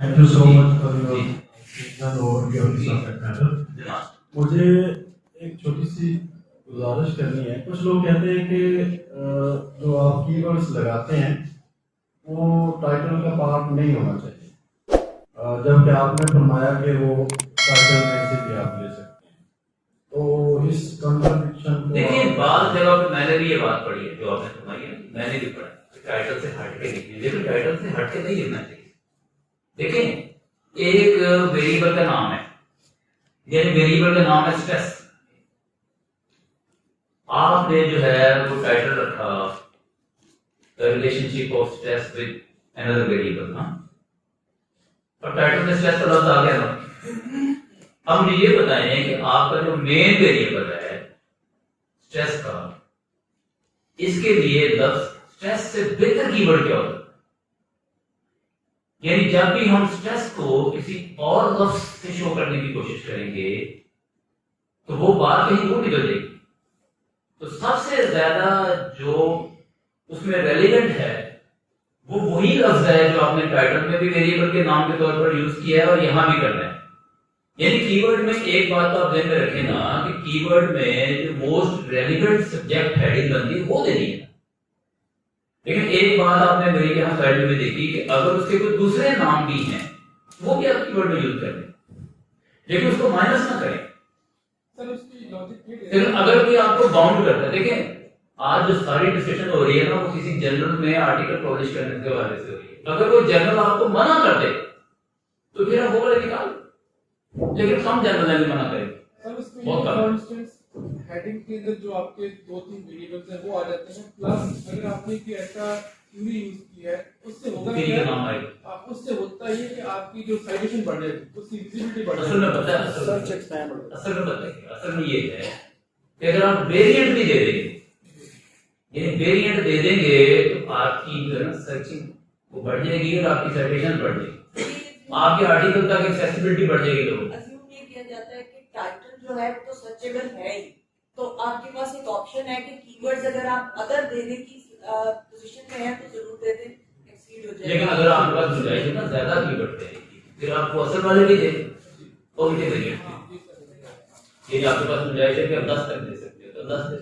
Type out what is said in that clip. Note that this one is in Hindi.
Thank you so much for your मुझे एक छोटी सी गुजारिश करनी है। कुछ लोग कहते हैं कि जो आप कीवर्ड्स लगाते हैं वो टाइटल का पार्ट नहीं होना चाहिए, जबकि आपने फरमाया कि वो टाइटल में से भी आप ले सकते हैं। तो इस कॉन्ट्रडिक्शन को देखिए, बात जगह पे मैंने भी ये बात पढ़ी है जो आपने फरमाई है, मैंने भी पढ़ा टाइटल से हट के लिखनी है, लेकिन टाइटल से हट के नहीं लिखना चाहिए। देखिए, एक वेरिएबल का नाम है, यानी वेरिएबल का नाम है स्ट्रेस। आपने जो है वो टाइटल रखा the relationship of stress with another variable, हाँ, और टाइटल में स्ट्रेस का लफ्ज आ गया ना। अब मुझे ये बताएं कि आपका जो मेन वेरिएबल है स्ट्रेस का, इसके लिए लफ्ज स्ट्रेस से बेहतर कीवर्ड क्या होता है? यानी जब भी हम स्ट्रेस को किसी और लफ्ज से शो करने की कोशिश करेंगे तो वो बात कहीं दूर निकल जाएगी। तो सबसे ज्यादा जो उसमें रेलिवेंट है वो वही लफ्ज है जो आपने टाइटल में भी वेरिएबल के नाम के तौर पर यूज किया है और यहां भी करना है। यानी कीवर्ड में एक बात तो आप ध्यान में रखें ना कि कीवर्ड में जो मोस्ट रेलिवेंट सब्जेक्ट हेडिंग बनती है वो देनी है। लेकिन एक बात आपने मेरे के यहाँ स्लाइड में भी देखी कि अगर उसके कुछ दूसरे नाम भी हैं वो भी आप कीवर्ड में यूज कर लें, लेकिन उसको माइनस ना करें। सर उसकी लॉजिक लेकिन अगर कोई आपको बाउंड करता है, देखें आज जो सारी डिस्कशन हो रही है ना वो किसी जर्नल में आर्टिकल पब्लिश करने के बारे से हो रही है। अगर कोई जर्नल आपको मना कर दे तो फिर आप वो वाले निकाल, लेकिन कम जर्नल में मना करें। सर उसमें बहुत फॉर इंस्टेंस हेडिंग के अंदर जो आपके 2-3 वेरिएबल्स हैं वो आ जाते हैं, प्लस अगर आपने कोई ऐसा क्यूरी यूज किया है उससे होगा क्वेरी क्या, का नाम आएगा। आप उससे होता ही है कि आपकी जो साइटेशन बढ़ जाएगी, उसकी विजिबिलिटी बढ़ असल में जाएगी। पता है, सर्च एक्सपैंड असल में ये है कि अगर आप वेरिएंट भी दे देंगे, यानी वेरिएंट दे देंगे तो आपकी जो है ना सर्चिंग वो बढ़ जाएगी और आपकी साइटेशन बढ़ जाएगी, आपके आर्टिकल तक एक्सेसिबिलिटी बढ़ जाएगी। लोगों अज्यूम ये किया जाता है कि टाइटल जो है वो तो सर्चेबल है ही, तो आपके पास एक ऑप्शन है कि कीवर्ड्स अगर आप अदर देने की पोजीशन में है तो जरूर दे दें, एक्सीड हो जाएगा। लेकिन अगर आपके पास गुंजाइश है ना ज्यादा कीवर्ड देने की, फिर आपको असल वाले भी दे और भी दे देंगे। ये आपके पास गुंजाइश है कि आप 10 तक दे सकते हो तो 10 दे